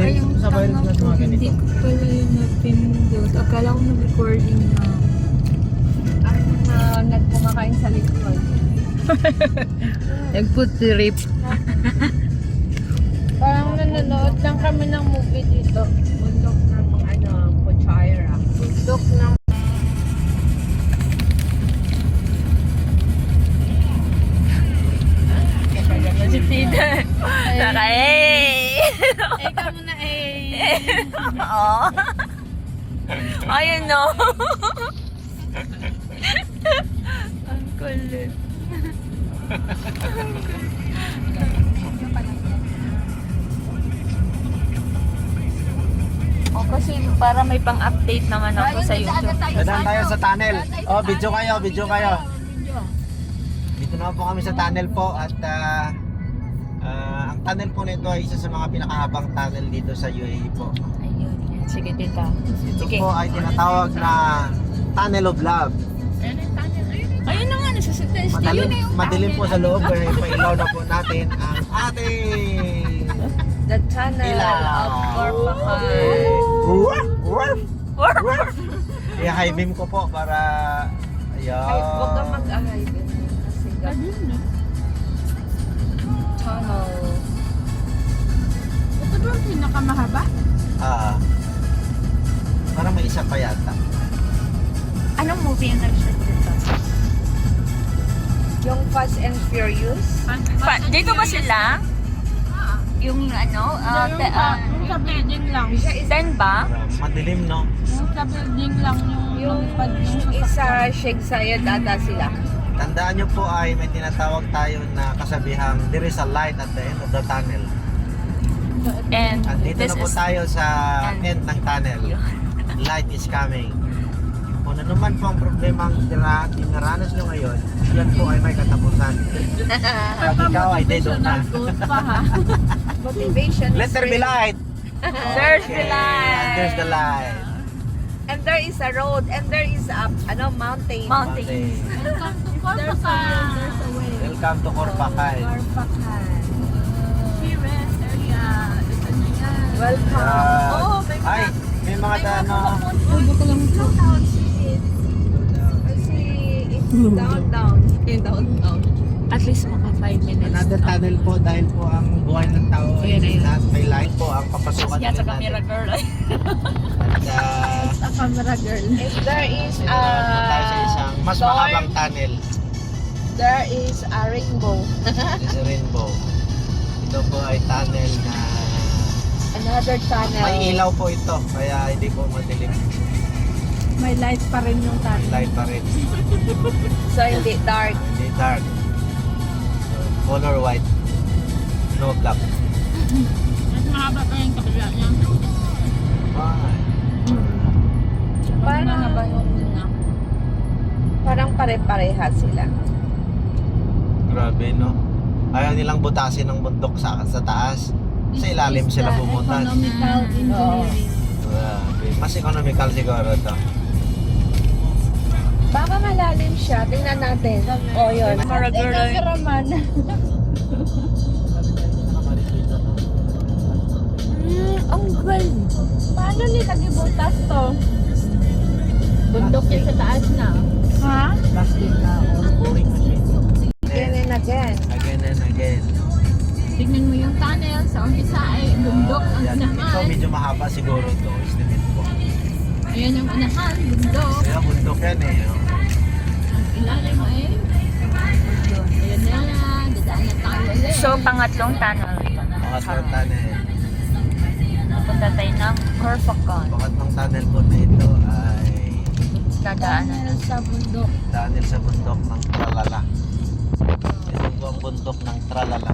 sa virus na mga ganito. Hindi ko pala yun napindot. Akala ko nag-recording na. Nagkumakain sa likod. Nag-put trip. Parang nanonood lang kami ng movie dito. Bundok ng Puchayra. Bundok ng Si Tita. Naka-eh! Ikaw muna Oo. Ayun no. Ang kulit. O kasi para may pang-update naman ako sa YouTube. Dadaan tayo sa tunnel. Oh, video kayo. Dito na po kami sa tunnel po at ang tunnel po nito ay isa sa mga pinakahabang tunnel dito sa UAE po. Ayun. Sige, tita. Ito Sige. po ay tinatawag na Tunnel of Love. Ayun na nga, nasa-suggest. Madilim po sa loob kaya ipailaw na po natin ang ating The Tunnel ilaw. of Corpacan. Woof! I-high beam ko po para Ay, huwag kang mag-ahay din. Kasi tunnel. Ito ba ang pinakamahaba? Parang may isa pa yata. Anong movie yung nag-shoot dito? Yung Fast and Furious. Dito ba sila? Yung ano? Yung sa building lang. Then ba? Madilim, no? Yung sa building lang Yung pad yung isa, Sheikh Zayed ata sila. Tandaan nyo po ay may tinatawag tayo na kasabihang there is a light at the end of the tunnel. And At dito this na po is... tayo sa end ng tunnel. Light is coming. Kung ano naman po ang problema ang dinaranas nyo ngayon, yan po ay may katapusan. Pag ikaw ay dead on na. pa ha. Motivation. Let there be light! There's the Okay, light. and there's the light. And there is a road. And there is a mountain. Mountain. Okay. Welcome to Corpacan. There's a way. Welcome to Corpacan. Corpacan. Sea rest area. Ito na yan. Welcome. Oh, Ay, may mga ano. Kasi it's down. Down. At least maka 5 minutes. Another tunnel po dahil po ang buhay ng tao ay Ayun, ayun. lahat may light po ang papasukan Yan sa natin. camera girl. At A camera girl. If there is tayo sa isang mas storm, mahabang tunnel. there is a rainbow. This is a rainbow. Ito po ay tunnel na Another tunnel. may ilaw po ito kaya hindi po madilim. May light pa rin yung May tunnel. light pa rin. So hindi dark. Hindi dark. So, color white. No black. Mas mahaba pa yung kabila niya. Bye. Parang, Mahaba yung una. parang pare-pareha sila. Grabe, no? Ayaw nilang butasin ng bundok sa taas. Sa ilalim It's sila the bumutas. Economical engineering. Grabe. Mas economical siguro to. Baka malalim siya. Tingnan natin. O, yun. Para girl. Raman. Ang galing. Paano nila gibutas to? Bundok yung sa taas na. Ha? Plastic na or boring machine. Again and again. Again and again. Tignan mo yung tunnel. Sa umpisa ay bundok ang Yan. Ito unahan. medyo mahaba siguro ito. Estimate ko. Ayan yung unahan, bundok. Kaya bundok yan eh. Oh. Ang ilalim ay bundok. Ayan na, dadaan na tayo ulit. So, pangatlong tunnel. Mga tunnel. Napunta tayo ng Corpacan. Pangatlong tunnel po na ito ay Dadaanan. Tunnel sa bundok. tunnel sa bundok ng Tralala. Ito po ang bundok ng Tralala.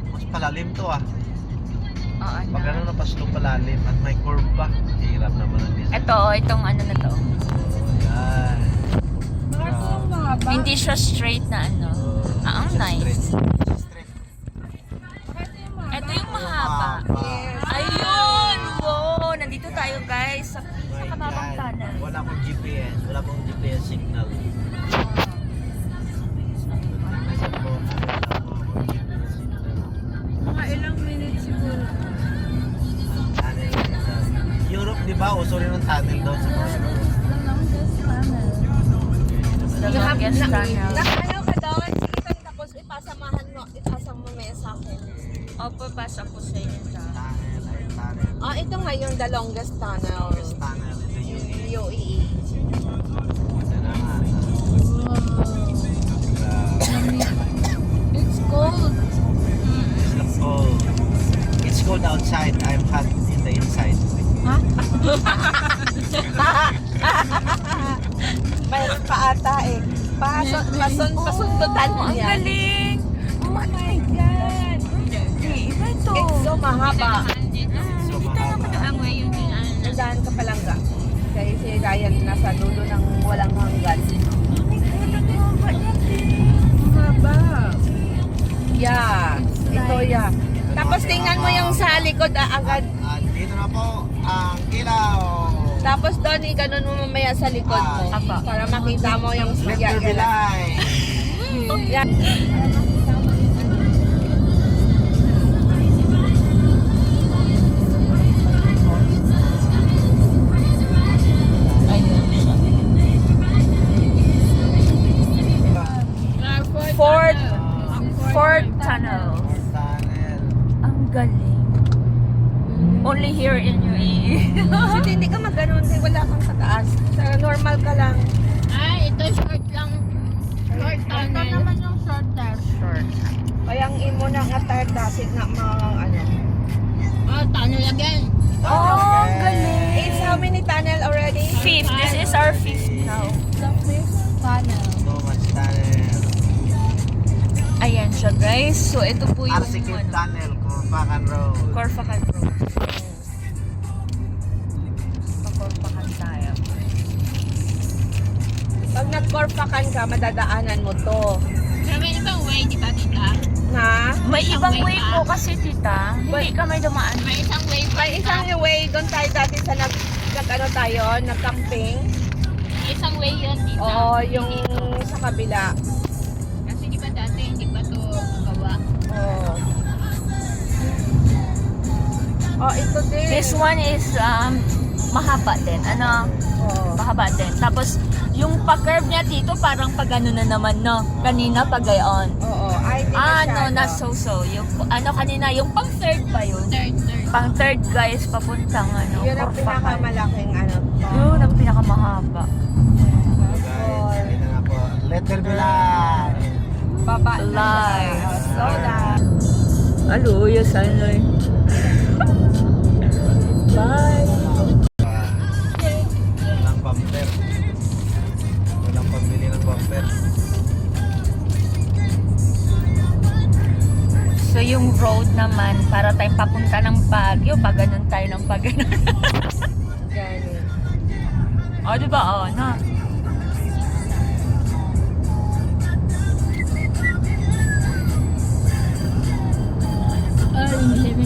Mas palalim to ah. Oo, Pag na. ano na paslo palalim at may curve pa. Hirap naman ang design. Ito, itong ano na to. Oh, yan. Bakit yung mahaba? Hindi siya straight na ano. Oh, Ang it's a nice. straight. It's a straight. Bakit yung mahaba? Ito yung mahaba. Yes. Ayun! Wow! Nandito tayo guys sa May kababang yan. tunnel. Wala pong GPS. Wala pong GPS signal. Nasa po samahan mo, ipasa mo may sa akin. Opo, pasa po sa inyo. Tunnel, ayun, tunnel. Ah, ito nga yung the longest tunnel. Longest tunnel in the UAE. UAE. Ito na nga. It's cold. It's not cold. It's cold outside. I'm hot in the inside. Mayroon pa ata eh. Pasundutan Ang niya. galing! Oh my God! Iba ito. It's so mahaba. So mahaba. Ang way yung Nandahan ka palangga. Kaya si Ryan nasa dulo ng walang hanggan. haba. Yeah. Ito yeah. Tapos tingnan mo yung sa likod agad. At dito na po ang ilaw. Tapos doon, ganun mo mamaya sa likod mo. Apa. Para makita mo yung Let there be light. Yeah. Ayun siya. Fourth tunnel. Tunnel. Ang galing. Only here in UAE. Kasi hindi ka mag-ganon, wala kang sa taas. Sa normal ka lang. Ay, ito short lang. Short tunnel. Ito naman yung shorter. Short. Kaya ang imo na nga tired dasit na mga ano. Oh, tunnel again. Oh, galing. It's how many tunnel already? Fifth. This is our fifth now. The fifth tunnel. So much tunnel. Ayan siya guys. So ito po yung Arsikid Tunnel, Corfacan Road. Corfacan Road. Pa-Corfacan tayo. Pag nag-Corfacan ka, madadaanan mo to. May ibang way, di ba tita? Na? May Isang ibang way way pa. po kasi tita. Hindi ka may dumaan. May isang way pa. May isang way, doon tayo dati sa nag-ano tayo, nag-camping. May isang way yun tita. Oo, yung sa kabila. Kasi di ba dati hindi pa to gawa. Oo. Oh, ito din. This one is mahaba din. Ano? Oo. Mahaba din. Tapos yung pa-curve niya dito parang pag ano na naman no. Kanina pag gayon. Oo. Ay, hindi Ano, masyado. na so-so. Yung ano kanina, yung pang third ba yun? Pang third guys, papuntang ano. Yun ang Corfacan. pinakamalaking ano. Yun ang pinakamahaba. Guys, dito na po. Let there be light. Baba na Live. siya. So that. Alo, yes, ano eh. Bye. Walang bumper. Walang pambili ng bumper. So yung road naman, para tayong papunta ng Baguio, pag ganun tayo ng pag ganun. Ganun. O, diba? O, na.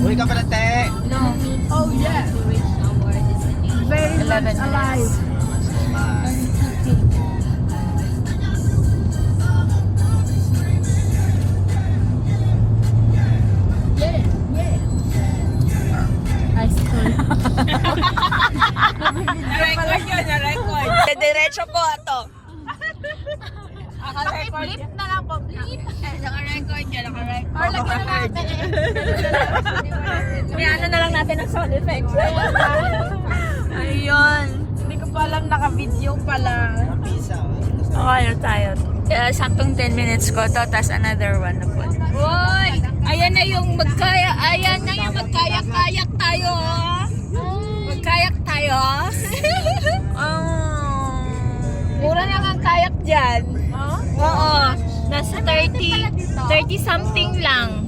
Uy ka pala, te! No. Oh, yeah. Very 11 alive. Record yun, record. Diretso po ito. Flip na lang po, flip. Naka-record yan, naka-record. Or lagyan na natin May ano na lang natin ng sound effects. Ayun. Hindi ko pa alam, naka-video pala. Pisa. Okay na tayo. Saktong 10 minutes ko to, tas another one na po. Uy! Ayan na yung magkayak-kayak tayo. Magkayak tayo. Mura lang ang kayak dyan. Oo. Nasa 30 something lang.